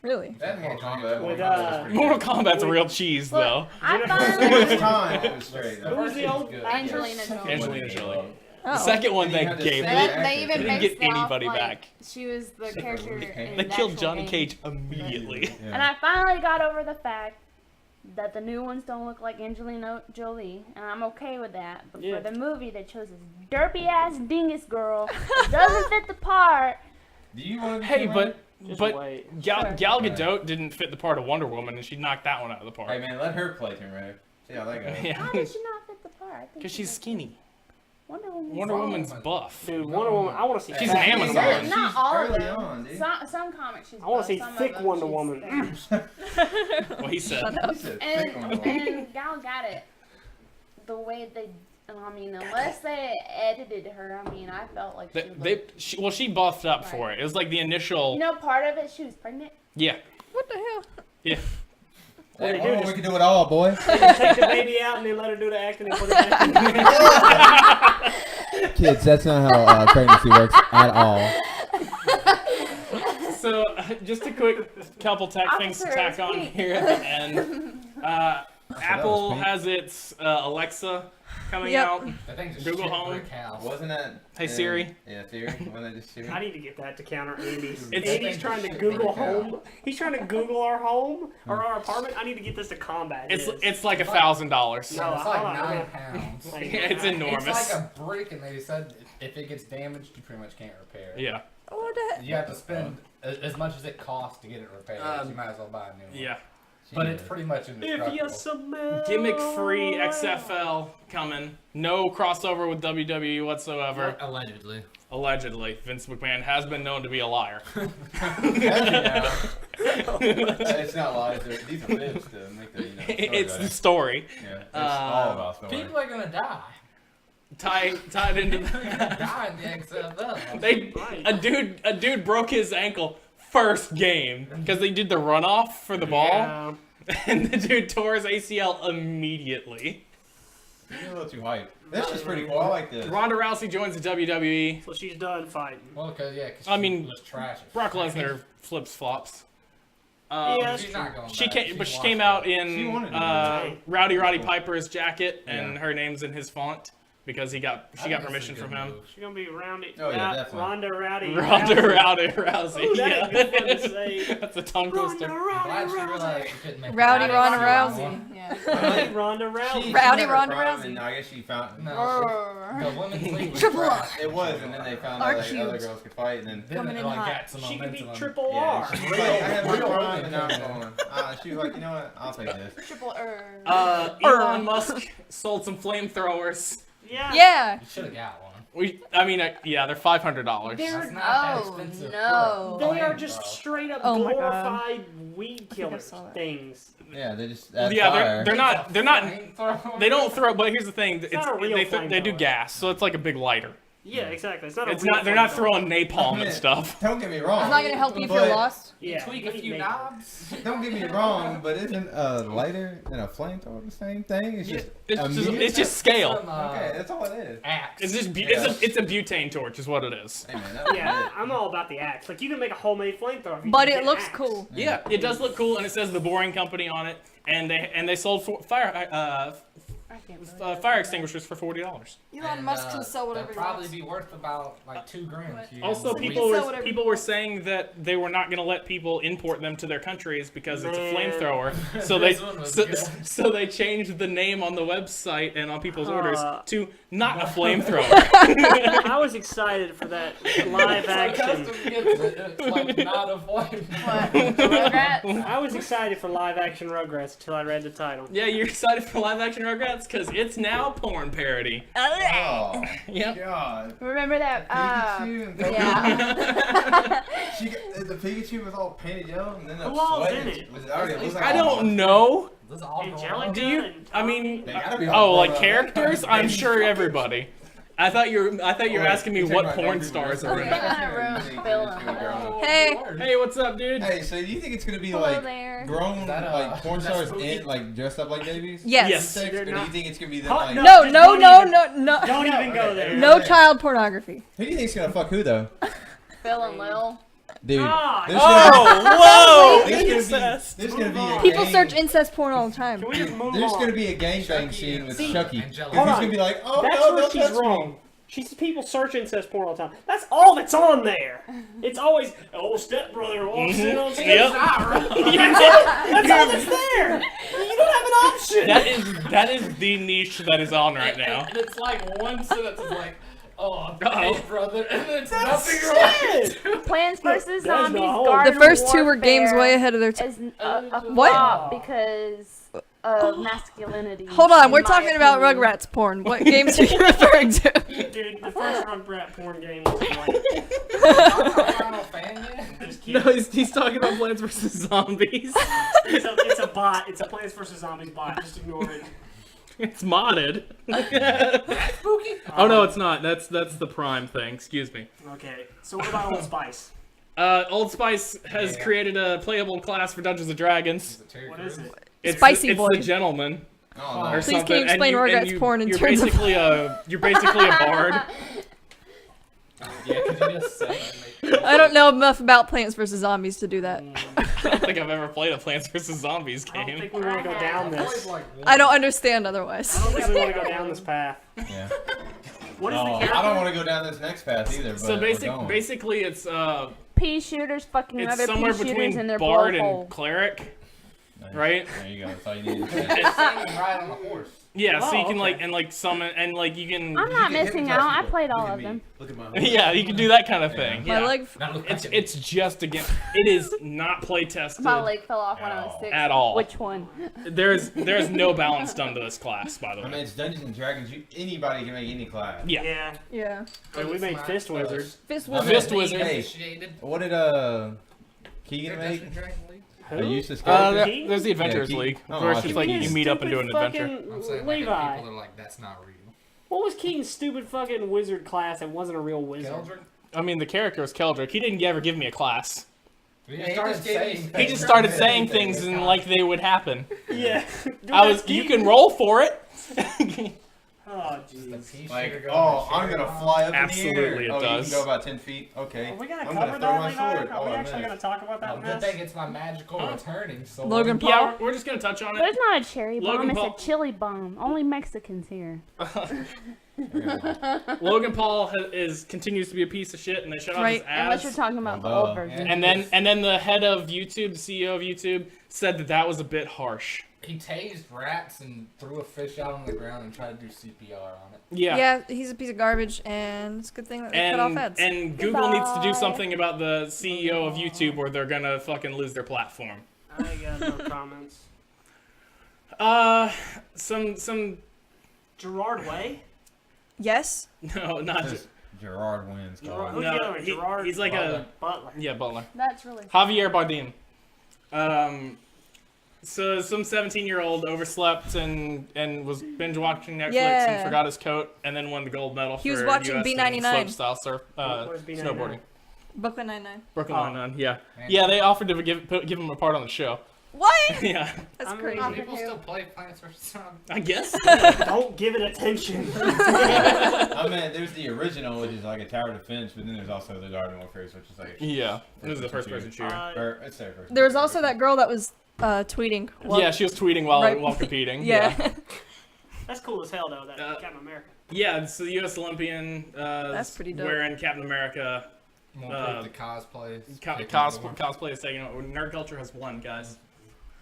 Really? That Mortal Kombat. With, Mortal Kombat's real cheese though. I It finally was time. It was straight. Who was the old Angelina Jolie. Angelina Jolie. Oh. The second one they You had to gave say me. that. They even They didn't based get it off, anybody like, back. She was the character in They the killed actual Johnny game. Cage immediately. And I finally got over the fact that the new ones don't look like Angelina Jolie, and I'm okay with that. But Yeah. for the movie, they chose this derpy ass dingus girl who doesn't fit the part. Do you want to? Hey, but Just but wait. Gal Gadot didn't fit the part of Wonder Woman, and she knocked that one out of the park. Hey man, let her play Tomb Raider. See how that goes. How Yeah, did she not fit the part? I think because she's skinny. Wonder Woman's Wonder Woman's buff. Dude, Wonder Woman. I want to see. She's fat an Wonder Amazon. Woman. Not all of early them. on, dude. Some comics she's I want to see buff, some of thick them Wonder she's Woman. thin. What he said. He said thick on the wall. And Gal Gadot, the way they, I mean, unless they edited her, I mean, I felt like she looked, She buffed up for it. It was like the initial. you know, part of it, she was pregnant. Yeah. What the hell? Yeah. What they do, Oh, just we can do it all, boy. take the baby out and then let her do the acting and put it back. Kids, that's not how pregnancy works at all. So, just a quick couple tech things to Officer, tack on speak. here at the end. Apple pink. has its Alexa coming Yep. out. That thing's a Google shit Home. brick house. Wasn't that? Hey, Siri. Yeah, Siri. Wasn't that just Siri? I need to get that to counter Andy's. It's- Andy's trying to Google home. He's trying to Google our home or our apartment. I need to get this to combat. It's like $1,000. No, It's hold like on, 9 okay. pounds. Like, It's enormous. It's like a brick, and they said if it gets damaged, you pretty much can't repair it. Yeah. What the heck? You have to spend as much as it costs to get it repaired. You might as well buy a new one. Yeah. But it's pretty much If indestructible. you smell Gimmick-free XFL coming. No crossover with WWE whatsoever. Allegedly. Allegedly. Vince McMahon has been known to be a liar. It's not lies. These are fibs to make the story It's better. the story. Yeah, it's all about story. People are gonna die. Tied into They're gonna die in the XFL. a dude broke his ankle first game because they did the runoff for the ball, Yeah. and the dude tore his ACL immediately. You're a little too hype. This is pretty cool. I like this. Ronda Rousey joins the WWE. So she's done fighting. Well, cause I she mean, was trash. Brock Lesnar flips flops. Yeah, She's not going She back. came, but she wants came to. out She in wanted to Roddy Piper's jacket, and Yeah. her name's in his font because she got permission from him. She's gonna be Rowdy. Oh, yeah, definitely. Ronda Rowdy. Ronda Rousey. Ooh, that Yeah, ain't good fun to say. that's a tongue twister. I'm glad she realized she couldn't make Rowdy it. Ronda Rousey. Rousey. Yeah. Rowdy. Ronda Rousey. She Rowdy had her Ronda prime, Rousey. And I guess she found. No, the women's league was Triple trash. It was, and then they found out that R-cubed. other girls could fight, and then. Then Coming it in like hot. got some She could be momentum. triple Yeah, R. she was like, I have my Real prime, women and now I'm can. going. She was like, you know what? I'll take this. Triple Elon Musk sold some flamethrowers. Yeah. Yeah. You should have got one. Yeah, they're $500. That's not that Oh expensive. no! They are just straight up Oh my God. glorified weed I killers saw that. things. Yeah, they just. Add Yeah, fire. they're not. They don't throw. But here's the thing. not a real They do flamethrower. gas, so it's like a big lighter. Yeah, exactly. It's not. It's not. They're not throwing napalm and stuff. Don't get me wrong. It's not gonna help you if but- you're lost. Yeah, Tweak a few knobs. Don't get me wrong, but isn't a lighter and a flamethrower the same thing? It's just It's just scale. okay. That's all it is. Axe. It's just it's a butane torch, is what it is. Hey, man, that's Yeah, it. I'm all about the axe. Like you can make a homemade flamethrower. if you But use it an looks axe. cool. Yeah, it does look cool, and it says the Boring Company on it, and they sold fire extinguishers for $40. Elon Musk can sell whatever That'd he probably wants. be worth about like $2,000. if you Also, use people sell were whatever people he were wants. saying that they were not going to let people import them to their countries because it's a Man. flamethrower. So they This one was good. so they changed the name on the website and on people's orders to not a Uh-huh. flamethrower. I was excited for that live It's like action. custom gets it. It's like not a flame. Rugrats? I was excited for live action Rugrats until I read the title. Yeah, you're excited for live action Rugrats because it's now porn parody. Oh, Yep. God. Remember that? Pikachu and Yeah. the Pikachu was all painted yellow and then Who all's sweating. in it? Was it already, it was like I all don't monster. know. This is all going on. Angelica. Do you? and I mean, They gotta be all oh, like grown up. characters? I'm sure everybody. I thought you were asking me You're what talking about porn baby stars girls. are in Okay. it. Hey. Hey, what's up, dude? Hey, so do you think it's gonna be Hello like there. grown That, like porn that's stars spooky. in like dressed up like babies? Yes. Or They're do you not- think it's gonna be them Huh? like No. No, just no, don't no, even- no, no. Don't even go there. No child pornography. who do you think's gonna fuck who though? Phil and Lil. Dude. Ah, There's gonna Oh, whoa! There's gonna be- Incest. there's gonna be a People gang- search incest porn all the time. Can we just move There's on? gonna be a gangbang scene with Chucky. Angelica. And he's Hold on. gonna be like, oh That's no, where don't she's touch wrong. She's people search incest porn all the time. That's all that's on there. It's always old stepbrother walks in on stage. Yep. That's all that's there. You don't have an option. That is the niche that is on right now. And it's like one sentence is like, oh, Uh-oh. hey, brother, and then it's That's nothing wrong. Plants vs. That's Zombies. the whole- Garden The first two were games Warfare way ahead of their time. Is a What? flop because of masculinity. Hold on, in we're my talking about opinion. Rugrats porn. What games are you referring to? Dude, the first Rugrat porn game was like, I'm not a fan yet. just kidding. No, he's talking about Plants vs Zombies. It's a bot. It's a Plants vs. Zombies bot. Just ignore it. It's modded. Oh no, it's not. That's the Prime thing. Excuse me. Okay, so what about Old Spice? Old Spice has created a playable class for Dungeons and Dragons. What is it? It's Spicy it's boy. the Gentleman. Oh, Or no. Please can you something. And explain Rugrats porn in you're terms of- basically you're basically a bard. Yeah, could you just say that? I don't know enough about Plants vs Zombies to do that. I don't think I've ever played a Plants vs Zombies I don't game. think we want to go down this. I don't understand otherwise. I don't think we want to go down this path. Yeah. What is the Oh, character? I don't want to go down this next path either. But So we're going. basically, it's Pea shooters fucking it's other somewhere pea shooters between in their bard blowhole. and cleric, Nice. right? There you go. That's all you need. It's saying ride on a horse. Yeah, so you Oh, can okay. like summon and like you can. I'm not missing out. I played all Look at of me. them. Look at my Yeah, you can do that kind of thing. My Yeah. leg. Now look It's at me. it's just a game. It is not play tested My leg fell off when I was 6. at all. Which one? There's no balance done to this class, by the I mean, way. it's Dungeons and Dragons. Anybody can make any class. Yeah. Yeah. Yeah. Hey, we made Fist Wizards. Fist I was mean, Fist Wizard. Hey, Initiated. what did Keegan make? Dungeons & Dragons League. A useless Uh, character? There's the Adventurers Yeah, League, oh, where it's I just see. like you meet up and do an adventure. I'm saying like Levi. people are like, that's not real. What was Keaton's stupid fucking wizard class that wasn't a real wizard? Keldrick? I mean, the character was Keldrick. He didn't ever give me a class. He started saying He just started saying things and like they would happen. Yeah. Dude, I was. that's You Keaton. can roll for it. Oh, jeez. Like, oh, I'm gonna fly up Absolutely in the it air. Oh, does. you can go about 10 feet. Okay. Are we gonna I'm cover gonna throw that, my Levi? sword. Are we Oh, actually man. gonna talk about that Good mess? thing it's my magical returning sword. Logan Paul. Yeah, we're just gonna touch on But it. it's not a cherry Logan bomb. It's Paul- a chili bomb. Only Mexicans here. Logan Paul continues to be a piece of shit, and they shut off his Right, Unless you're ass. talking about the Well, old version. And then the head of YouTube, the CEO of YouTube, said that was a bit harsh. He tased rats and threw a fish out on the ground and tried to do CPR on it. Yeah. Yeah, he's a piece of garbage, and it's a good thing that they cut off heads. And Google needs to do Goodbye. something about the CEO of YouTube, or they're gonna fucking lose their platform. I got no comments. Some Gerard Way? Yes. no, not Just Gerard wins. Gerard- God. who's the other one? he- Gerard he's like Butler. Butler. yeah, Butler. That's really Javier Bardem. So some 17-year-old overslept and was binge watching Netflix Yeah. and forgot his coat and then won the gold medal He was for watching US B99. slopestyle surf What is B99? snowboarding. Brooklyn Nine-Nine. Brooklyn Oh. Nine-Nine, yeah. Yeah, they offered to give him a part on the show. What? Yeah, That's I'm crazy. really- People still play Plants vs. Zombies. I guess. Don't give it attention. I mean, there's the original, which is like a tower defense, but then there's also the Garden Warfares, which is like. Yeah, this is the first-person shooter. Or, it's their first. There was also that girl that was tweeting. Yeah, she was tweeting while competing. Yeah. That's cool as hell, though, that Captain America. Yeah, so the U.S. Olympian That's pretty dope. wearing Captain America. Won't the cosplays. Cosplay is taking over. Nerd culture has won, guys.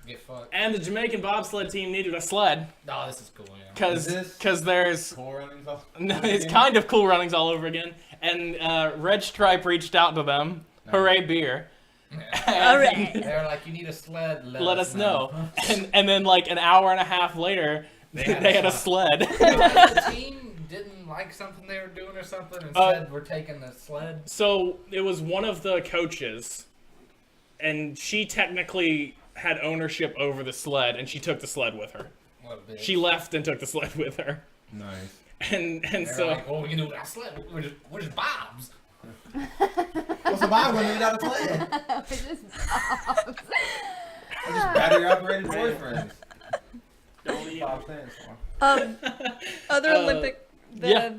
Get fucked. And the Jamaican bobsled team needed a sled. Oh, this is cool, yeah. Because there's Cool runnings all. no, it's kind of Cool Runnings all over again. And Red Stripe reached out to them. Hooray beer. Alright. They were like, you need a sled. Let us know. And then like an hour and a half later, they had a sled. The team didn't like something they were doing or something and said, we're taking the sled. So it was one of the coaches, and she technically had ownership over the sled, and she took the sled with her. What a bitch. She left and took the sled with her. Nice. And They're so like, well, we can do with our sled. We're just Bob's. What's a Bob when you got a sled? Which is Bob's. I just battery operated boyfriends. Don't leave. Bob stands for. Other Olympic. yeah.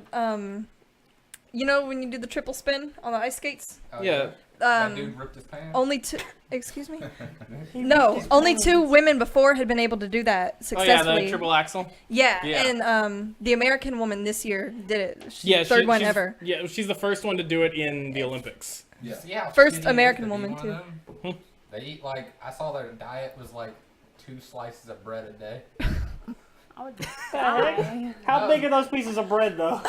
You know when you do the triple spin on the ice skates? Oh, yeah. That dude ripped his pants. Only two. Excuse me. No, only 2 women before had been able to do that Oh successfully. yeah, the triple axel. Yeah, Yeah. and the American woman this year did it. She's Yeah, the third one she's- ever. Yeah, she's the first one to do it in the Olympics. Yeah. Yeah. First American woman, too. They eat like, I saw their diet was like 2 slices of bread a day. I would Heck? How big are those pieces of bread, though?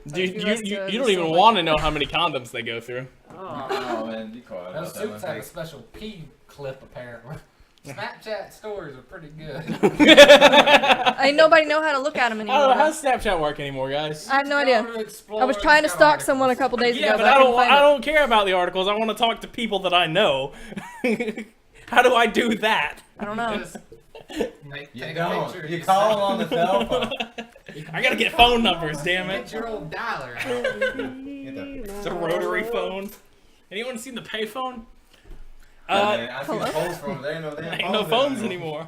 Dude, the rest you of don't the even stomach. want to know how many condoms they go through. Oh man, be quiet. Those about that suits have a one. special pee clip apparently. Snapchat stories are pretty good. Ain't nobody know how to look at them I anymore. don't know, how does Snapchat work anymore, guys? I have no idea. I was trying to stalk someone a couple days Yeah, ago, but but I couldn't find I it. don't care about the articles. I want to talk to people that I know. How do I do that? I don't know. Just You take a don't. picture. You call them on the cell phone. I gotta get phone numbers, damn it. Get your old dialer out. Get the- It's a rotary phone. Anyone seen the payphone? Man, I see the phones from there. No damn Ain't no phones anymore.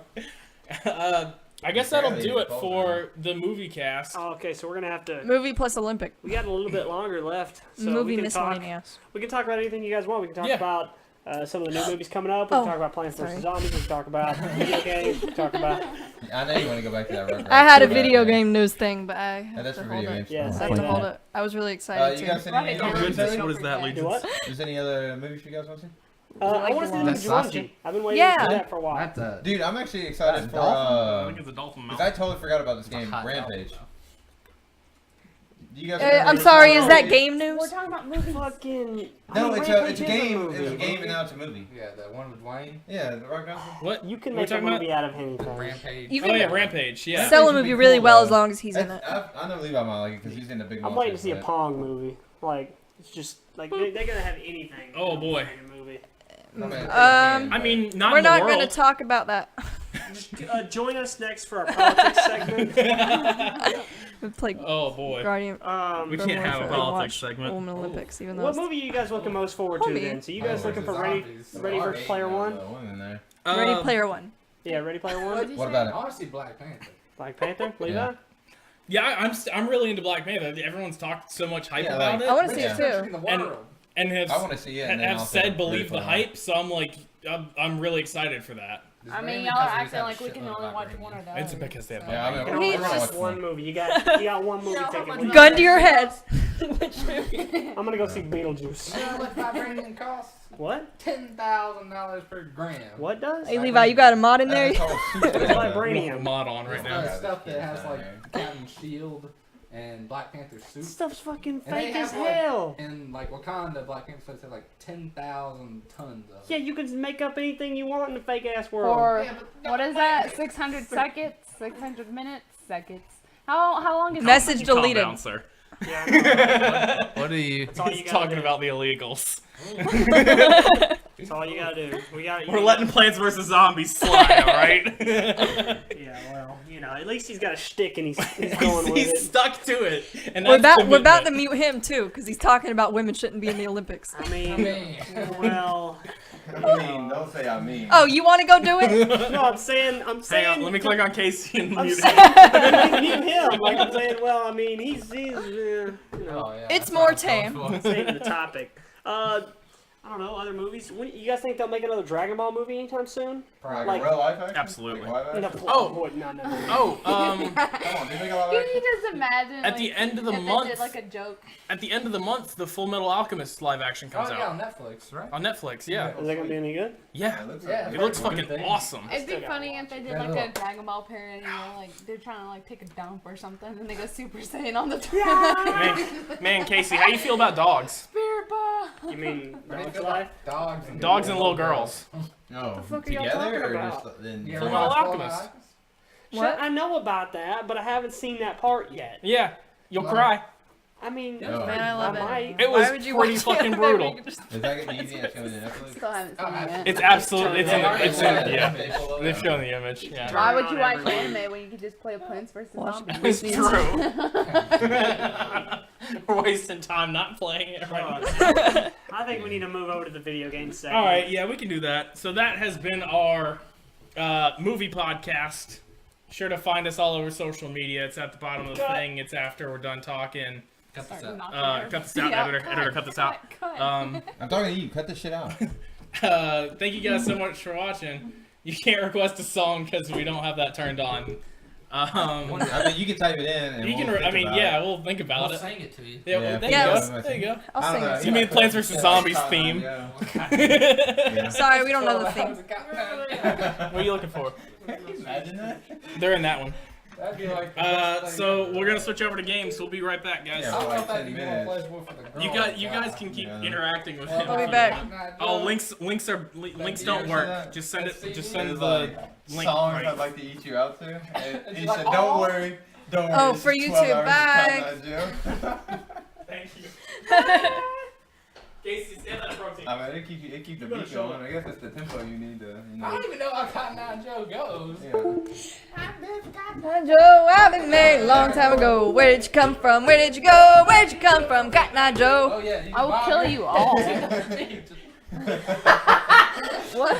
I guess that'll do it for the movie cast. Oh, okay, so we're gonna have to. Movie plus Olympic. We got a little bit longer left, so Movie we can talk. miscellaneous. We can talk about anything you guys want. We can talk Yeah. about some of the new movies coming up. We can talk about Plants vs. Zombies. We can talk about video games. We can talk about. I know you want to go back to that. Rugrats. I had a So bad, video man. game news thing, but I have that's to for hold video it. games. Yeah, I same have to with hold that. it. I was really excited You too. guys seen any? Oh, goodness, what does that lead Do to? what? Is any other movies you guys want to see? I want to see the new That's Jumanji. Sasuke? I've been waiting Yeah. for that for a while. That's a Dude, I'm actually excited That's for. I think it's a dolphin mouth. Because I totally forgot about this game, hot Rampage. dolphin. Do you guys? I'm sorry, is that game news? We're talking about movies. Fucking. No, I mean, it's Rampage a is game. movie. It's a game, and now it's a movie. Yeah, the one with Wayne. Yeah, the Rock Johnson. What? You can What make are a we talking movie out of anything. Rampage. You Oh can yeah, Rampage. Yeah. sell a would movie be really cool, well though. as long as he's in it. I know Levi might like it because he's in the big. I'm waiting to see a Pong movie. Like, it's just like they're gonna have anything. Oh, boy. in a movie. I mean, not We're in the not world. going to talk about that. Join us next for our politics segment. We played Oh boy. Guardian. We Garden can't have a Warfare and politics watched segment. Women Olympics, even though What it's movie are you guys looking most forward to Homie. then? So you guys looking for Ready versus Player One? Ready Player One. Yeah, Ready Player One. What about it? I want to see Black Panther. Black Panther. Levi. Yeah. Yeah, I'm really into Black Panther. Everyone's talked so much hype Yeah, about like- I it, want to see it In too. the And- world. and have I want to see it. And then have also said believe the Ready Player One. hype. So I'm like, I'm really excited for that. I mean, Mainly y'all are 'cause we just acting have like we shitload can of only watch vibranium. one or the It's other. because they have. Yeah, I mean, You we're can not only watch watching one movie. You got one movie No, ticket. how What much you Gun got? to your head. I'm gonna go see Beetlejuice. You know how much vibranium costs? What? $10,000 per gram. What does? Hey Levi, you got a mod in there? It's called Super It's Bowl. vibranium. Mod on right It's now. the stuff that Yeah, has like that's Captain Shield and Black Panther suit. This stuff's fucking And they fake as have, like, hell. In like Wakanda, Black Panther suits have like 10,000 tons of it. Yeah, you can make up anything you want in the fake ass world. Or Yeah, but- what is that? 600 seconds? 600 minutes? Seconds. How long is Message Calm deleted. down, sir. Yeah, I know. What do you? That's all you He's gotta talking do. about the illegals. That's all you gotta do. We're letting Plants vs Zombies slide, all right? Yeah, well, at least he's got a shtick and he's going with He's it. stuck to it. And We're that's about to commitment. mute him too, because he's talking about women shouldn't be in the Olympics. I mean, well. I mean, don't say I mean. Oh, you want to go do it? No, I'm saying. Hang on, let me click on Casey and I'm mute saying, him. mute him. Like I'm saying, well, I mean, he's It's more tame. saving the topic. I don't know, other movies. You guys think they'll make another Dragon Ball movie anytime soon? Like real life action? Absolutely. Like live action? No. Oh, Come on, dude, make a live Can action. you just imagine? At the end of the if month- they did like a joke. at the end of the month, the Full Metal Alchemist live action comes Oh, yeah, out. on Netflix, right? On Netflix, yeah. Is that gonna be any good? Yeah. Yeah, It looks it's a fucking good thing. awesome. It'd be still got funny if they did like a Dragon Ball parody, like they're trying to like take a dump or something, and they go Super Saiyan on the toilet. Man, Casey, how you feel about dogs? Spirit ball. You mean I Dog's feel Life? like Dogs and little girls. No, fuck are y'all together talking or about? just then? You Full ever Metal watch Alchemist. What? I know about that, but I haven't seen that part yet. Yeah, you'll cry. I mean, No. Man, I love it. might. It Why was would you pretty watch fucking it? brutal. Is that gonna be easy? It's coming to Netflix. Still haven't seen it yet. It's absolutely, it's in, Yeah. they've shown the image, yeah. Why would you watch Everyone. anime when you could just play Plants vs Watch Zombies? It's true. We're wasting time not playing it right now. I think we need to move over to the video game segment. All right, yeah, we can do that. So that has been our movie podcast. Sure to find us all over social media. It's at the bottom of the thing. It's after we're done talking. Cut this out. Cut this out, editor, cut this out. I'm talking to you. Cut this shit out. Thank you guys so much for watching. You can't request a song because we don't have that turned on. I mean, you can type it in. And You can. we'll think about it. We'll think about We'll it. sing it to you. Yeah, Yeah. there Yes. you go. There you go. I'll I sing don't know. it. You mean Plants vs. Zombies Yeah. theme? Yeah. Sorry, we don't know the theme. What are you looking for? Imagine that. They're in that one. That'd be like So we're gonna switch over to games. We'll be right back, guys. Yeah. I don't know if like that'd 10 be more minutes. pleasurable for the girls. You guys can keep Yeah. interacting with him. I'll be back. Oh, links don't work. Just send it. Just send It's the like link. songs Right. I'd like to eat you out to. And he like, said, "Oh." "Don't worry, don't worry." Oh, it's for just YouTube, 12 hours of bye. Countdown Joe. Thank you. Casey, stand that protein. I mean, it keep the beat going. I guess that's the tempo you need to. I don't even know how Cotton Eye Joe goes. Yeah. Joe, I've been married a long time ago. Where did you come from? Where did you go? Where'd you come from? Cotton Eye Joe. Oh yeah, you I will can kill buy you all. me. What?